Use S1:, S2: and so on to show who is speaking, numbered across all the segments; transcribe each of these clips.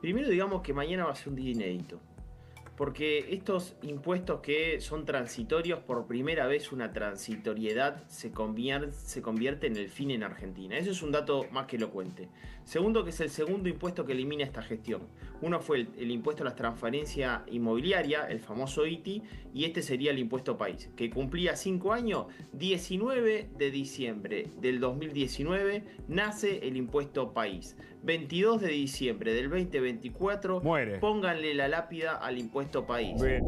S1: Primero digamos que mañana va a ser un día inédito, porque estos impuestos que son transitorios, por primera vez una transitoriedad se convierte en el fin en Argentina. Eso es un dato más que elocuente. Segundo, que es el segundo impuesto que elimina esta gestión. Uno fue el impuesto a la transferencia inmobiliaria, el famoso ITI, y este sería el impuesto país, que cumplía 5 años. 19 de diciembre del 2019 nace el impuesto país. 22 de diciembre del 2024,
S2: Muere.
S1: pónganle la lápida al impuesto país.
S2: Bien.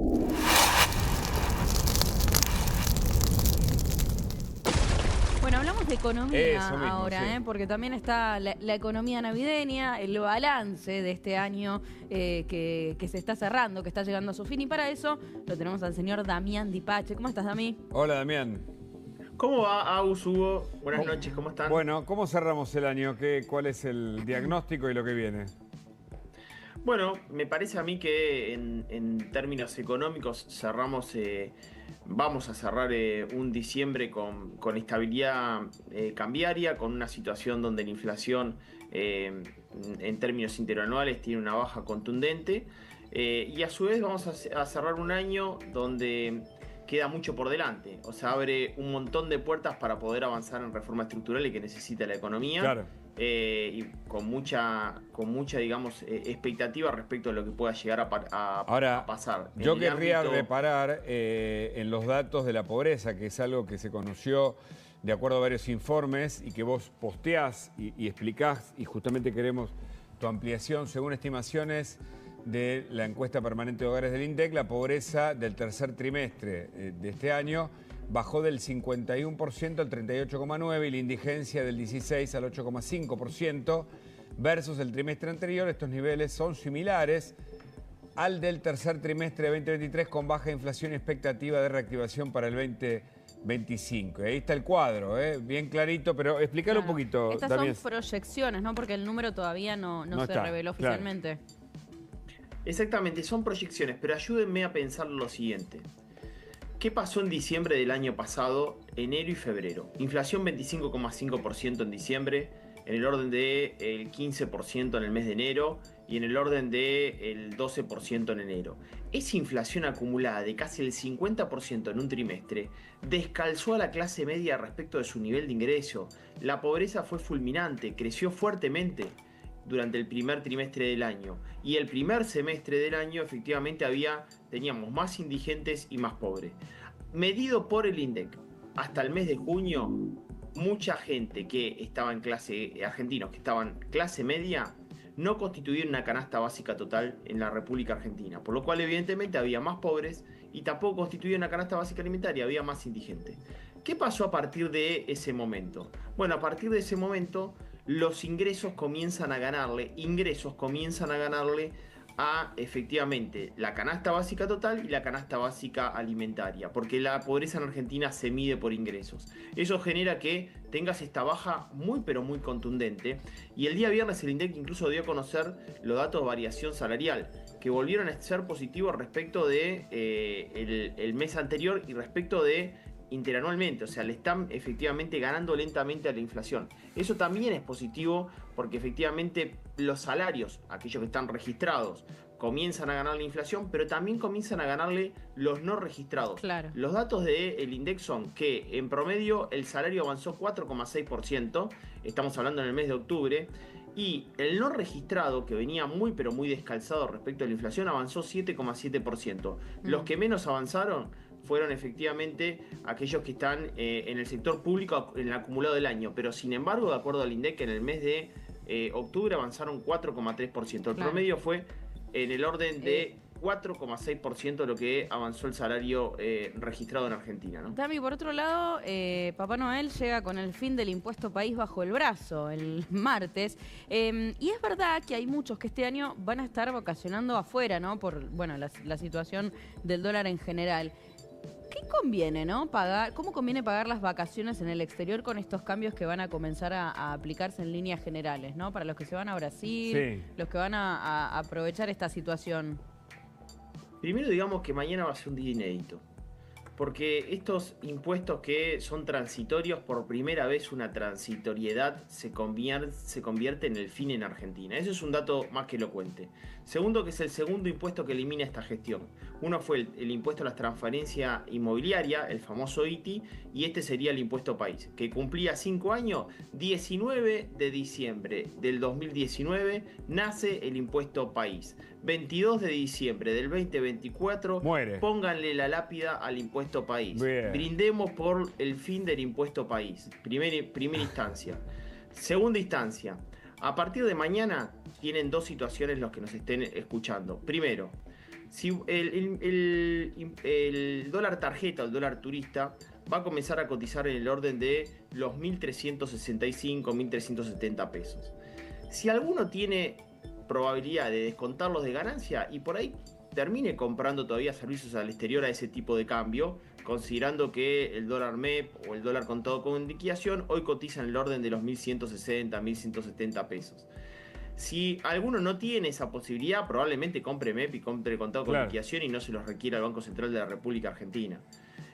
S3: Bueno, hablamos de economía
S2: Eso mismo,
S3: ahora,
S2: sí.
S3: porque también está la economía navideña, el balance de este año que se está cerrando, que está llegando a su fin. Y para eso lo tenemos al señor Damián Dipache. ¿Cómo estás, Dami?
S2: Hola, Damián.
S1: ¿Cómo va, Agus, Hugo? Buenas noches, ¿cómo están?
S2: Bueno, ¿cómo cerramos el año? ¿Cuál es el diagnóstico y lo que viene?
S1: Bueno, me parece a mí que en términos económicos vamos a cerrar un diciembre con estabilidad cambiaria, con una situación donde la inflación en términos interanuales tiene una baja contundente, y a su vez vamos a cerrar un año donde queda mucho por delante, o sea, abre un montón de puertas para poder avanzar en reformas estructurales que necesita la economía.
S2: Claro.
S1: Y con mucha, digamos, expectativa respecto a lo que pueda llegar
S2: Ahora,
S1: a pasar.
S2: yo
S1: En el
S2: querría
S1: ámbito-
S2: reparar en los datos de la pobreza, que es algo que se conoció de acuerdo a varios informes y que vos posteás y explicás, y justamente queremos tu ampliación. Según estimaciones de la encuesta permanente de hogares del INDEC, la pobreza del tercer trimestre de este año bajó del 51% al 38,9% y la indigencia del 16% al 8,5% versus el trimestre anterior. Estos niveles son similares al del tercer trimestre de 2023, con baja inflación y expectativa de reactivación para el 2025. Ahí está el cuadro, bien clarito, pero explícalo un
S3: Claro.
S2: poquito,
S3: Estas
S2: Damián.
S3: son proyecciones, ¿no? Porque el número todavía no
S2: No
S3: se
S2: está,
S3: reveló
S2: claro.
S3: oficialmente.
S1: Exactamente, son proyecciones, pero ayúdenme a pensar lo siguiente. ¿Qué pasó en diciembre del año pasado, enero y febrero? Inflación 25,5% en diciembre, en el orden del 15% en el mes de enero y en el orden del 12% en enero. Esa inflación acumulada de casi el 50% en un trimestre descalzó a la clase media respecto de su nivel de ingreso. La pobreza fue fulminante, creció fuertemente durante el primer trimestre del año, y el primer semestre del año efectivamente teníamos más indigentes y más pobres. Medido por el INDEC hasta el mes de junio, mucha gente que estaba en argentinos que estaban clase media, no constituían una canasta básica total en la República Argentina, por lo cual evidentemente había más pobres y tampoco constituía una canasta básica alimentaria, había más indigentes. ¿Qué pasó a partir de ese momento? Bueno, a partir de ese momento los ingresos comienzan a ganarle a efectivamente la canasta básica total y la canasta básica alimentaria, porque la pobreza en Argentina se mide por ingresos. Eso genera que tengas esta baja muy pero muy contundente, y el día viernes el INDEC incluso dio a conocer los datos de variación salarial, que volvieron a ser positivos respecto de el mes anterior y respecto de interanualmente, o sea, le están efectivamente ganando lentamente a la inflación. Eso también es positivo porque efectivamente los salarios, aquellos que están registrados, comienzan a ganar la inflación, pero también comienzan a ganarle los no registrados.
S3: Claro.
S1: Los datos del INDEC son que en promedio el salario avanzó 4,6%, estamos hablando en el mes de octubre, y el no registrado, que venía muy pero muy descalzado respecto a la inflación, avanzó 7,7%. Los que menos avanzaron fueron efectivamente aquellos que están en el sector público en el acumulado del año, pero sin embargo, de acuerdo al INDEC, en el mes de octubre avanzaron 4,3%. El
S3: Claro.
S1: promedio fue en el orden de 4,6% lo que avanzó el salario registrado en Argentina, ¿no?
S3: Tami, por otro lado, Papá Noel llega con el fin del impuesto país bajo el brazo el martes. Y es verdad que hay muchos que este año van a estar vacacionando afuera, ¿no? Por, bueno, la situación del dólar en general. ¿Qué conviene, no? ¿Cómo conviene pagar las vacaciones en el exterior con estos cambios que van a comenzar a aplicarse en líneas generales, ¿no? Para los que se van a Brasil,
S2: Sí.
S3: los que van a aprovechar esta situación.
S1: Primero digamos que mañana va a ser un día inédito, Porque estos impuestos que son transitorios, por primera vez una transitoriedad se convierte en el fin en Argentina. Eso es un dato más que elocuente. Segundo, que es el segundo impuesto que elimina esta gestión. Uno fue el impuesto a la transferencia inmobiliaria, el famoso ITI, y este sería el impuesto país, que cumplía 5 años. 19 de diciembre del 2019 nace el impuesto país. 22 de diciembre del 2024,
S2: muere.
S1: Pónganle la lápida al impuesto país.
S2: Bien.
S1: Brindemos por el fin del impuesto país. Primera instancia. Segunda instancia. A partir de mañana tienen dos situaciones los que nos estén escuchando. Primero, si el dólar tarjeta o el dólar turista va a comenzar a cotizar en el orden de los 1.365, 1.370 pesos. Si alguno tiene probabilidad de descontarlos de ganancia y por ahí termine comprando todavía servicios al exterior a ese tipo de cambio, considerando que el dólar MEP o el dólar contado con liquidación hoy cotiza en el orden de los 1.160, 1.170 pesos. Si alguno no tiene esa posibilidad, probablemente compre MEP y compre contado con liquidación y no se los requiera el Banco Central de la República Argentina.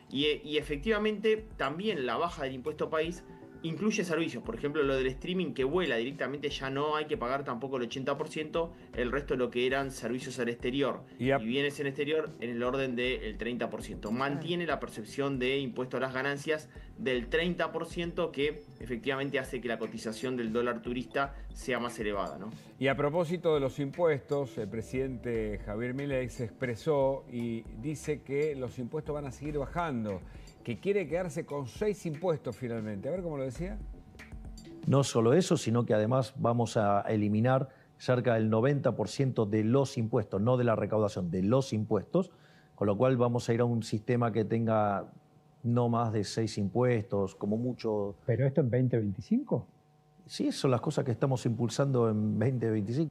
S1: Y efectivamente también la baja del impuesto país incluye servicios, por ejemplo lo del streaming que vuela directamente, ya no hay que pagar tampoco el 80%, el resto de lo que eran servicios al exterior y bienes en exterior en el orden del 30%. Mantiene la percepción de impuesto a las ganancias del 30% que efectivamente hace que la cotización del dólar turista sea más elevada, ¿no?
S2: Y a propósito de los impuestos, el presidente Javier Milei se expresó y dice que los impuestos van a seguir bajando, que quiere quedarse con 6 impuestos finalmente. A ver cómo lo decía.
S4: No solo eso, sino que además vamos a eliminar cerca del 90% de los impuestos, no de la recaudación, de los impuestos, con lo cual vamos a ir a un sistema que tenga no más de 6 impuestos, como mucho.
S5: ¿Pero esto en 2025?
S4: Sí, son las cosas que estamos impulsando en 2025.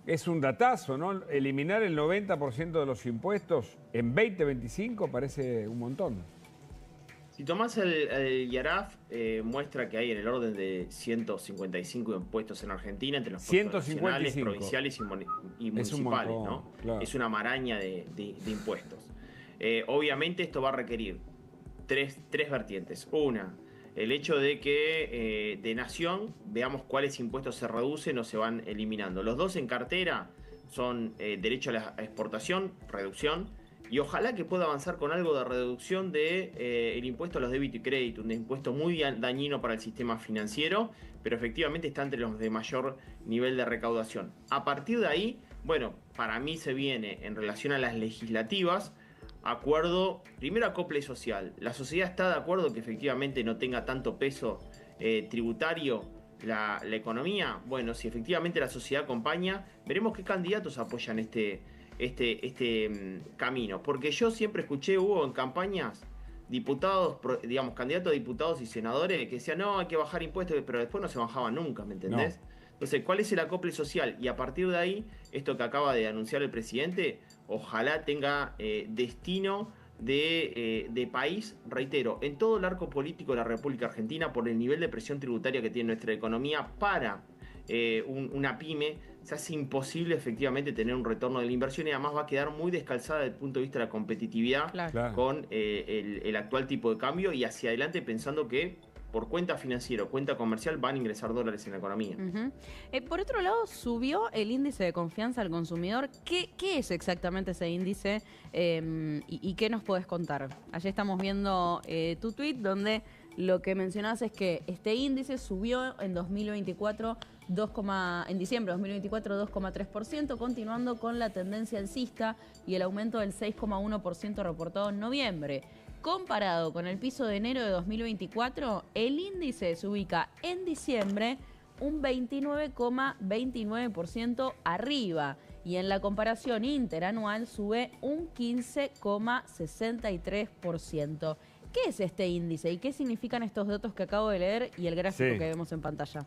S2: Es un datazo, ¿no? Eliminar el 90% de los impuestos en 2025 parece un montón.
S1: Si tomás el IARAF, muestra que hay en el orden de 155 impuestos en Argentina, entre los nacionales, provinciales y municipales, ¿no? Claro. Es una maraña de impuestos. Obviamente esto va a requerir tres vertientes. Una, el hecho de que de nación veamos cuáles impuestos se reducen o se van eliminando. Los dos en cartera son derecho a la exportación, reducción, y ojalá que pueda avanzar con algo de reducción de el impuesto a los débito y crédito, un impuesto muy dañino para el sistema financiero, pero efectivamente está entre los de mayor nivel de recaudación. A partir de ahí, bueno, para mí se viene en relación a las legislativas, acuerdo, primero acople social. La sociedad está de acuerdo que efectivamente no tenga tanto peso tributario la economía. Bueno, si efectivamente la sociedad acompaña, veremos qué candidatos apoyan este camino, porque yo siempre escuché, hubo en campañas diputados, digamos, candidatos a diputados y senadores que decían, no, hay que bajar impuestos, pero después no se bajaban nunca, ¿me entendés? No. Entonces, ¿cuál es el acople social? Y a partir de ahí, esto que acaba de anunciar el presidente, ojalá tenga destino de país, reitero, en todo el arco político de la República Argentina, por el nivel de presión tributaria que tiene nuestra economía para una pyme, se hace imposible efectivamente tener un retorno de la inversión y además va a quedar muy descalzada desde el punto de vista de la competitividad con el actual tipo de cambio y hacia adelante pensando que por cuenta financiera o cuenta comercial van a ingresar dólares en la economía.
S3: Por otro lado, subió el índice de confianza al consumidor. ¿Qué es exactamente ese índice y qué nos podés contar? Ayer estamos viendo tu tweet donde lo que mencionás es que este índice subió en 2024 en diciembre de 2024 2,3%, continuando con la tendencia alcista y el aumento del 6,1% reportado en noviembre. Comparado con el piso de enero de 2024, el índice se ubica en diciembre un 29,29% arriba y en la comparación interanual sube un 15,63%. ¿Qué es este índice y qué significan estos datos que acabo de leer y el gráfico que vemos en pantalla?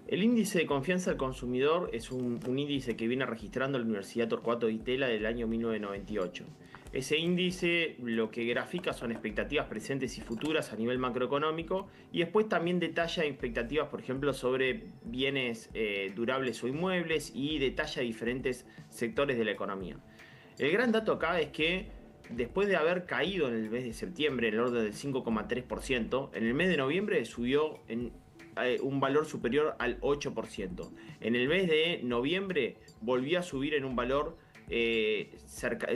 S1: El índice de confianza del consumidor es un índice que viene registrando la Universidad Torcuato Di Tella del año 1998. Ese índice lo que grafica son expectativas presentes y futuras a nivel macroeconómico y después también detalla expectativas, por ejemplo, sobre bienes durables o inmuebles y detalla diferentes sectores de la economía. El gran dato acá es que después de haber caído en el mes de septiembre en el orden del 5,3%, en el mes de noviembre subió en un valor superior al 8%. En el mes de noviembre volvió a subir en un valor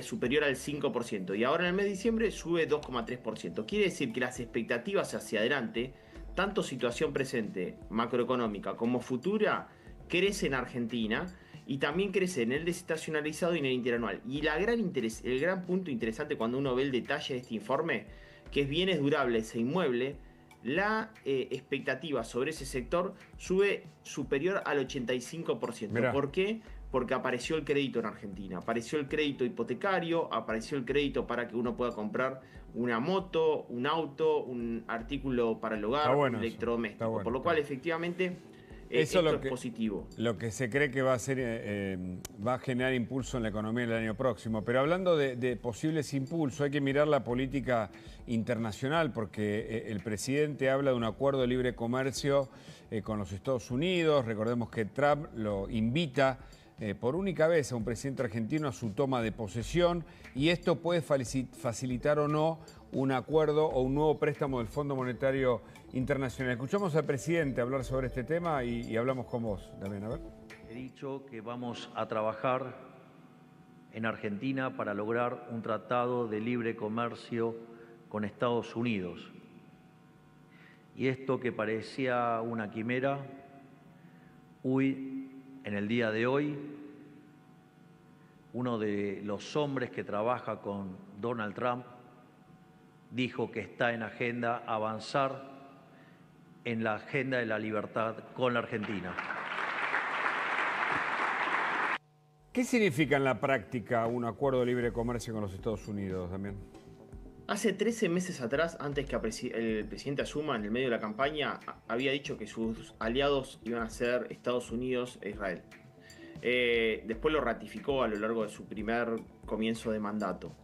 S1: superior al 5%. Y ahora en el mes de diciembre sube 2,3%. Quiere decir que las expectativas hacia adelante, tanto situación presente macroeconómica como futura, crece en Argentina. Y también crece en el desestacionalizado y en el interanual. Y el gran punto interesante cuando uno ve el detalle de este informe, que es bienes durables e inmuebles, la expectativa sobre ese sector sube superior al 85%.
S2: Mirá.
S1: ¿Por qué? Porque apareció el crédito en Argentina. Apareció el crédito hipotecario, apareció el crédito para que uno pueda comprar una moto, un auto, un artículo para el hogar, un electrodoméstico.
S2: Bueno,
S1: por lo cual, efectivamente,
S2: eso
S1: esto es positivo.
S2: Lo que se cree que va a generar impulso en la economía el año próximo. Pero hablando de posibles impulsos, hay que mirar la política internacional, porque el presidente habla de un acuerdo de libre comercio con los Estados Unidos. Recordemos que Trump lo invita por única vez a un presidente argentino a su toma de posesión, y esto puede facilitar o no un acuerdo o un nuevo préstamo del Fondo Monetario Internacional. Escuchamos al presidente hablar sobre este tema y hablamos con vos, Damián. A ver.
S4: He dicho que vamos a trabajar en Argentina para lograr un tratado de libre comercio con Estados Unidos. Y esto que parecía una quimera, en el día de hoy, uno de los hombres que trabaja con Donald Trump dijo que está en agenda avanzar en la agenda de la libertad con la Argentina.
S2: ¿Qué significa en la práctica un acuerdo de libre comercio con los Estados Unidos, Damián?
S1: Hace 13 meses atrás, antes que el presidente asuma, en el medio de la campaña, había dicho que sus aliados iban a ser Estados Unidos e Israel. Después lo ratificó a lo largo de su primer comienzo de mandato.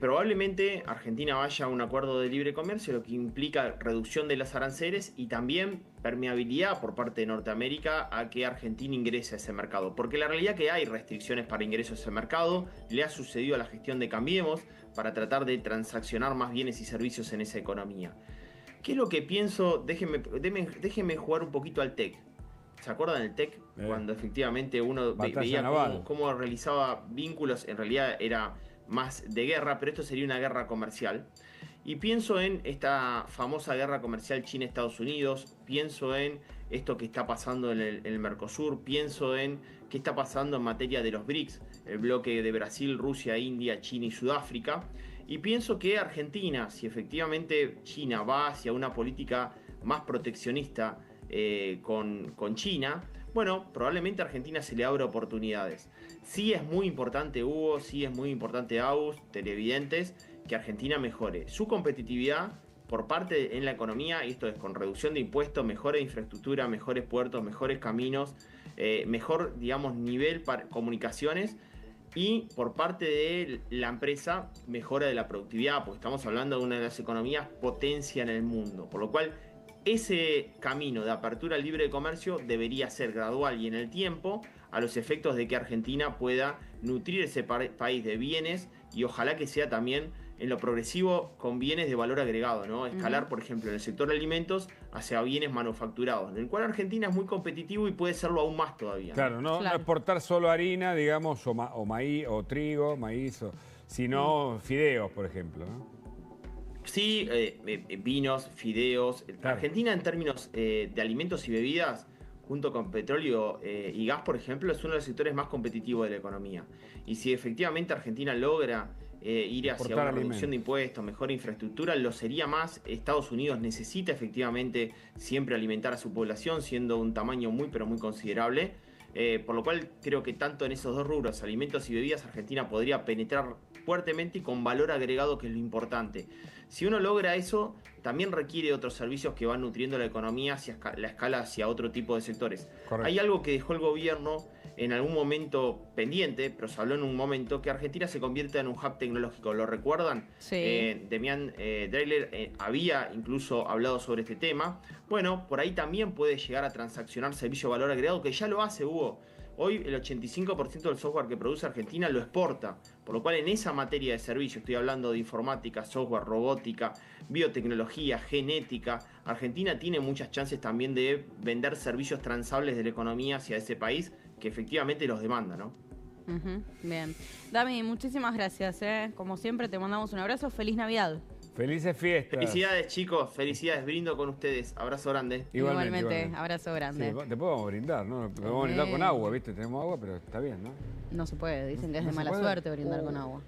S1: Probablemente Argentina vaya a un acuerdo de libre comercio, lo que implica reducción de los aranceles y también permeabilidad por parte de Norteamérica a que Argentina ingrese a ese mercado. Porque la realidad es que hay restricciones para ingreso a ese mercado, le ha sucedido a la gestión de Cambiemos para tratar de transaccionar más bienes y servicios en esa economía. ¿Qué es lo que pienso? Déjenme jugar un poquito al TEC. ¿Se acuerdan del TEC? Cuando efectivamente uno veía cómo realizaba vínculos, en realidad era más de guerra, pero esto sería una guerra comercial. Y pienso en esta famosa guerra comercial China-Estados Unidos, pienso en esto que está pasando en el Mercosur, pienso en qué está pasando en materia de los BRICS, el bloque de Brasil, Rusia, India, China y Sudáfrica. Y pienso que Argentina, si efectivamente China va hacia una política más proteccionista con China, bueno, probablemente a Argentina se le abra oportunidades. Sí es muy importante, Hugo, sí es muy importante, Agus, televidentes, que Argentina mejore su competitividad por parte en la economía, y esto es con reducción de impuestos, mejora de infraestructura, mejores puertos, mejores caminos, mejor, digamos, nivel para comunicaciones, y por parte de la empresa, mejora de la productividad, porque estamos hablando de una de las economías potencia en el mundo, por lo cual ese camino de apertura libre de comercio debería ser gradual y en el tiempo, a los efectos de que Argentina pueda nutrir ese país de bienes, y ojalá que sea también en lo progresivo con bienes de valor agregado, ¿no? Escalar, por ejemplo, en el sector de alimentos hacia bienes manufacturados, en el cual Argentina es muy competitivo y puede serlo aún más todavía.
S2: Claro, no exportar solo harina, digamos, o maíz, o trigo, maíz, sino fideos, por ejemplo, ¿no?
S1: Sí, vinos, fideos. Claro. Argentina, en términos de alimentos y bebidas, junto con petróleo y gas, por ejemplo, es uno de los sectores más competitivos de la economía. Y si efectivamente Argentina logra ir hacia una reducción de impuestos, mejor infraestructura, lo sería más. Estados Unidos necesita efectivamente siempre alimentar a su población, siendo un tamaño muy pero muy considerable. Por lo cual creo que tanto en esos dos rubros, alimentos y bebidas, Argentina podría penetrar fuertemente y con valor agregado, que es lo importante. Si uno logra eso, también requiere otros servicios que van nutriendo la economía hacia la escala hacia otro tipo de sectores. Correcto. Hay algo que dejó el gobierno en algún momento pendiente, pero se habló en un momento, que Argentina se convierta en un hub tecnológico. ¿Lo recuerdan? Sí. Demian Dreiler había incluso hablado sobre este tema. Bueno, por ahí también puede llegar a transaccionar servicio de valor agregado, que ya lo hace, Hugo. Hoy el 85% del software que produce Argentina lo exporta, por lo cual en esa materia de servicio, estoy hablando de informática, software, robótica, biotecnología, genética, Argentina tiene muchas chances también de vender servicios transables de la economía hacia ese país que efectivamente los demanda, ¿no?
S3: Bien. Dami, muchísimas gracias. Como siempre, te mandamos un abrazo. Feliz Navidad.
S2: Felices fiestas.
S1: Felicidades, chicos. Felicidades. Brindo con ustedes. Abrazo grande.
S3: Igualmente. Abrazo grande.
S2: Sí, te podemos brindar, ¿no? Podemos brindar con agua, ¿viste? Tenemos agua, pero está bien, ¿no?
S3: No se puede. Dicen que es de mala suerte brindar con agua.